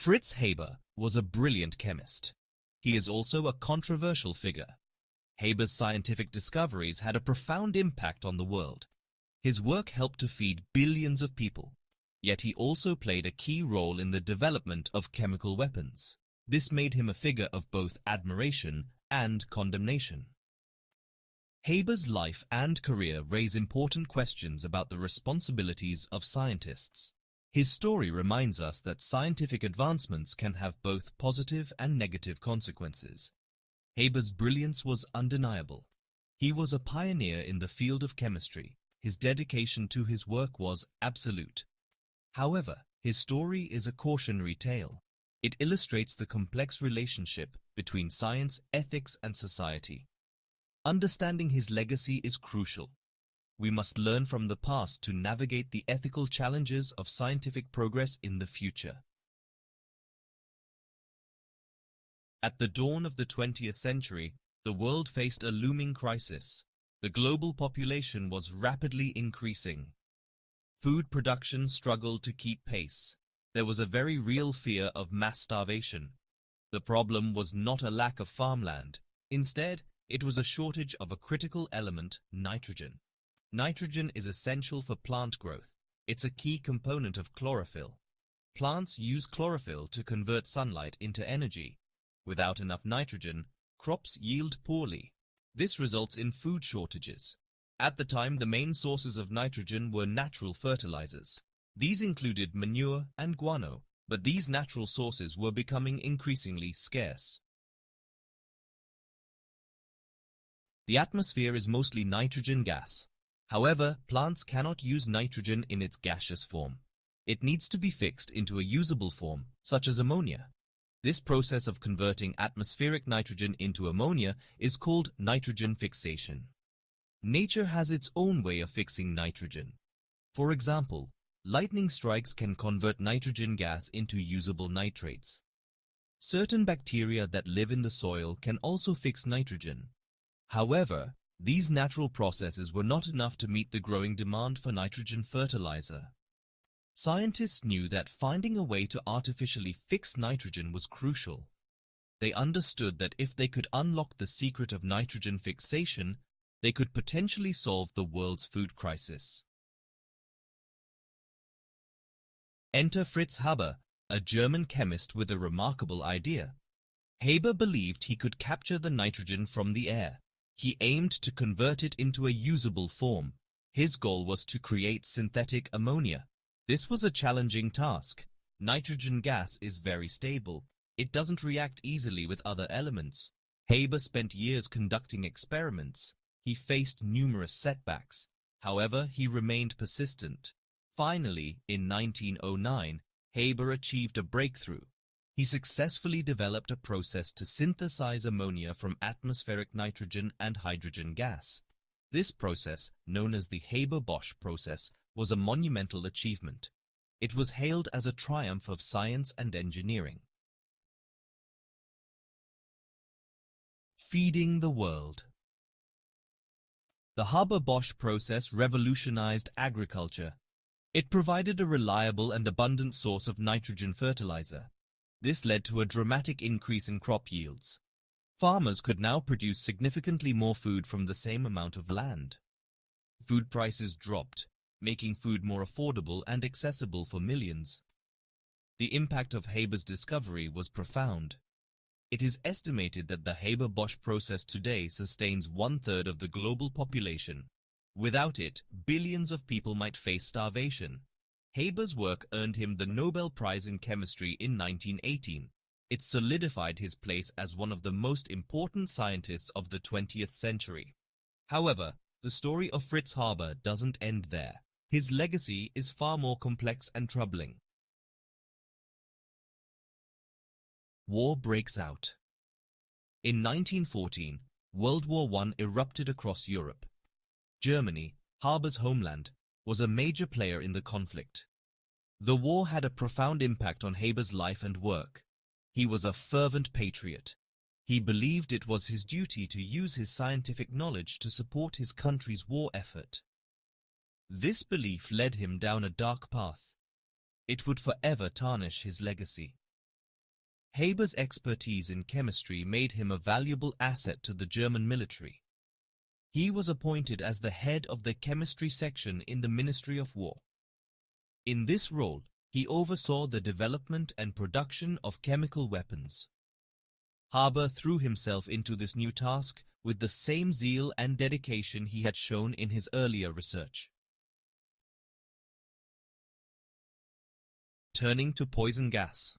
Fritz Haber was a brilliant chemist. He is also a controversial figure. Haber's scientific discoveries had a profound impact on the world. His work helped to feed billions of people, yet he also played a key role in the development of chemical weapons. This made him a figure of both admiration and condemnation. Haber's life and career raise important questions about the responsibilities of scientists. His story reminds us that scientific advancements can have both positive and negative consequences. Haber's brilliance was undeniable. He was a pioneer in the field of chemistry. His dedication to his work was absolute. However, his story is a cautionary tale. It illustrates the complex relationship between science, ethics, and society. Understanding his legacy is crucial. We must learn from the past to navigate the ethical challenges of scientific progress in the future. At the dawn of the 20th century, the world faced a looming crisis. The global population was rapidly increasing. Food production struggled to keep pace. There was a very real fear of mass starvation. The problem was not a lack of farmland. Instead, it was a shortage of a critical element, nitrogen. Nitrogen is essential for plant growth. It's a key component of chlorophyll. Plants use chlorophyll to convert sunlight into energy. Without enough nitrogen, crops yield poorly. This results in food shortages. At the time, the main sources of nitrogen were natural fertilizers. These included manure and guano, but these natural sources were becoming increasingly scarce. The atmosphere is mostly nitrogen gas. However, plants cannot use nitrogen in its gaseous form. It needs to be fixed into a usable form, such as ammonia. This process of converting atmospheric nitrogen into ammonia is called nitrogen fixation. Nature has its own way of fixing nitrogen. For example, lightning strikes can convert nitrogen gas into usable nitrates. Certain bacteria that live in the soil can also fix nitrogen. However, these natural processes were not enough to meet the growing demand for nitrogen fertilizer. Scientists knew that finding a way to artificially fix nitrogen was crucial. They understood that if they could unlock the secret of nitrogen fixation, they could potentially solve the world's food crisis. Enter Fritz Haber, a German chemist with a remarkable idea. Haber believed he could capture the nitrogen from the air. He aimed to convert it into a usable form. His goal was to create synthetic ammonia. This was a challenging task. Nitrogen gas is very stable. It doesn't react easily with other elements. Haber spent years conducting experiments. He faced numerous setbacks. However, he remained persistent. Finally, in 1909, Haber achieved a breakthrough. He successfully developed a process to synthesize ammonia from atmospheric nitrogen and hydrogen gas. This process, known as the Haber-Bosch process, was a monumental achievement. It was hailed as a triumph of science and engineering. Feeding the world. The Haber-Bosch process revolutionized agriculture. It provided a reliable and abundant source of nitrogen fertilizer. This led to a dramatic increase in crop yields. Farmers could now produce significantly more food from the same amount of land. Food prices dropped, making food more affordable and accessible for millions. The impact of Haber's discovery was profound. It is estimated that the Haber-Bosch process today sustains 1/3 of the global population. Without it, billions of people might face starvation. Haber's work earned him the Nobel Prize in Chemistry in 1918. It solidified his place as one of the most important scientists of the 20th century. However, the story of Fritz Haber doesn't end there. His legacy is far more complex and troubling. War breaks out. In 1914, World War I erupted across Europe. Germany, Haber's homeland, was a major player in the conflict. The war had a profound impact on Haber's life and work. He was a fervent patriot. He believed it was his duty to use his scientific knowledge to support his country's war effort. This belief led him down a dark path. It would forever tarnish his legacy. Haber's expertise in chemistry made him a valuable asset to the German military. He was appointed as the head of the chemistry section in the Ministry of War. In this role, he oversaw the development and production of chemical weapons. Haber threw himself into this new task with the same zeal and dedication he had shown in his earlier research. Turning to poison gas.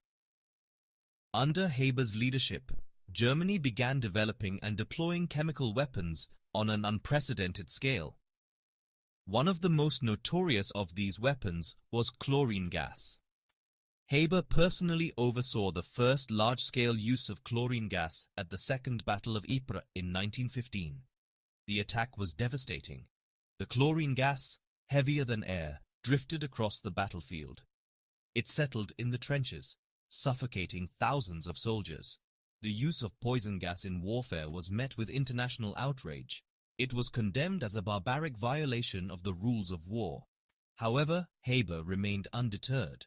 Under Haber's leadership, Germany began developing and deploying chemical weapons on an unprecedented scale. One of the most notorious of these weapons was chlorine gas. Haber personally oversaw the first large-scale use of chlorine gas at the Second Battle of Ypres in 1915. The attack was devastating. The chlorine gas, heavier than air, drifted across the battlefield. It settled in the trenches, suffocating thousands of soldiers. The use of poison gas in warfare was met with international outrage. It was condemned as a barbaric violation of the rules of war. However, Haber remained undeterred.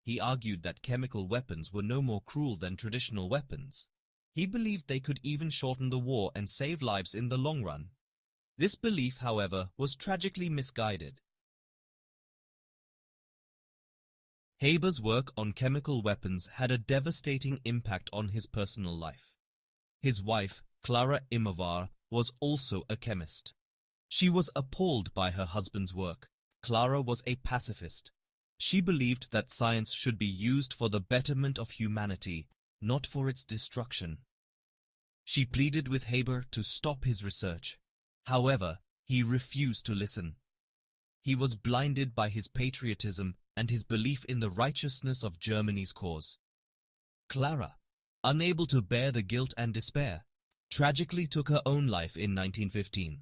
He argued that chemical weapons were no more cruel than traditional weapons. He believed they could even shorten the war and save lives in the long run. This belief, however, was tragically misguided. Haber's work on chemical weapons had a devastating impact on his personal life. His wife, Clara Immerwahr, was also a chemist. She was appalled by her husband's work. Clara was a pacifist. She believed that science should be used for the betterment of humanity, not for its destruction. She pleaded with Haber to stop his research. However, he refused to listen. He was blinded by his patriotism and his belief in the righteousness of Germany's cause. Clara, unable to bear the guilt and despair, tragically took her own life in 1915.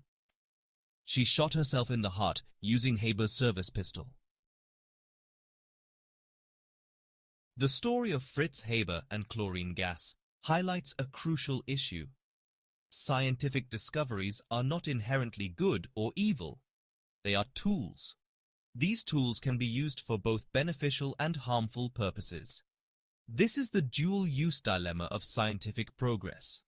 She shot herself in the heart using Haber's service pistol. The story of Fritz Haber and chlorine gas highlights a crucial issue. Scientific discoveries are not inherently good or evil. They are tools. These tools can be used for both beneficial and harmful purposes. This is the dual-use dilemma of scientific progress.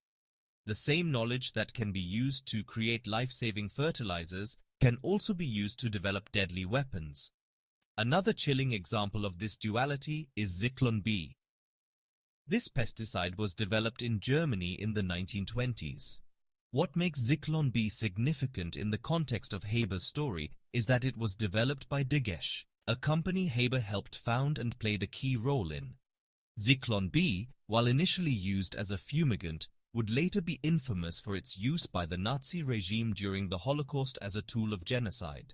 The same knowledge that can be used to create life-saving fertilizers can also be used to develop deadly weapons. Another chilling example of this duality is Zyklon B. This pesticide was developed in Germany in the 1920s. What makes Zyklon B significant in the context of Haber's story is that it was developed by Dagesh, a company Haber helped found and played a key role in. Zyklon B, while initially used as a fumigant, would later be infamous for its use by the Nazi regime during the Holocaust as a tool of genocide.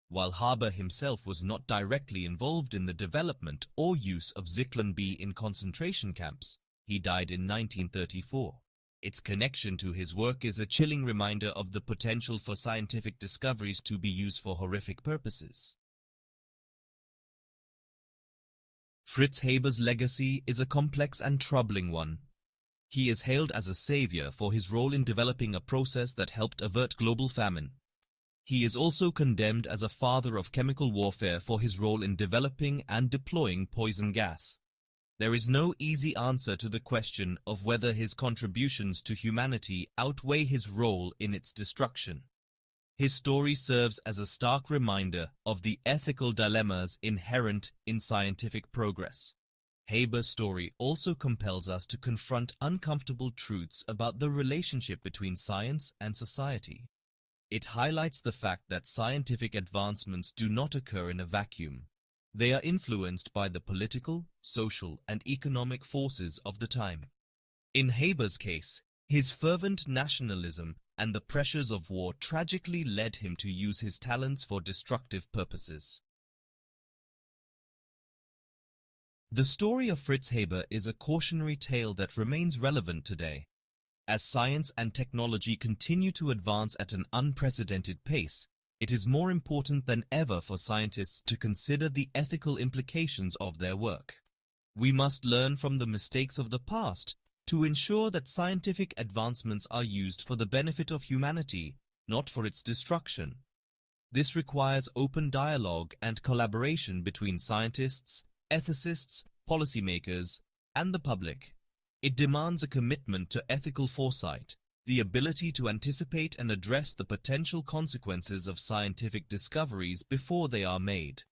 While Haber himself was not directly involved in the development or use of Zyklon B in concentration camps, he died in 1934. Its connection to his work is a chilling reminder of the potential for scientific discoveries to be used for horrific purposes. Fritz Haber's legacy is a complex and troubling one. He is hailed as a savior for his role in developing a process that helped avert global famine. He is also condemned as a father of chemical warfare for his role in developing and deploying poison gas. There is no easy answer to the question of whether his contributions to humanity outweigh his role in its destruction. His story serves as a stark reminder of the ethical dilemmas inherent in scientific progress. Haber's story also compels us to confront uncomfortable truths about the relationship between science and society. It highlights the fact that scientific advancements do not occur in a vacuum. They are influenced by the political, social, and economic forces of the time. In Haber's case, his fervent nationalism and the pressures of war tragically led him to use his talents for destructive purposes. The story of Fritz Haber is a cautionary tale that remains relevant today. As science and technology continue to advance at an unprecedented pace, it is more important than ever for scientists to consider the ethical implications of their work. We must learn from the mistakes of the past to ensure that scientific advancements are used for the benefit of humanity, not for its destruction. This requires open dialogue and collaboration between scientists, ethicists, policymakers, and the public. It demands a commitment to ethical foresight, the ability to anticipate and address the potential consequences of scientific discoveries before they are made.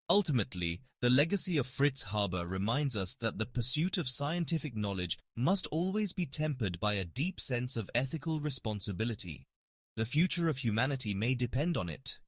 Ultimately, the legacy of Fritz Haber reminds us that the pursuit of scientific knowledge must always be tempered by a deep sense of ethical responsibility. The future of humanity may depend on it.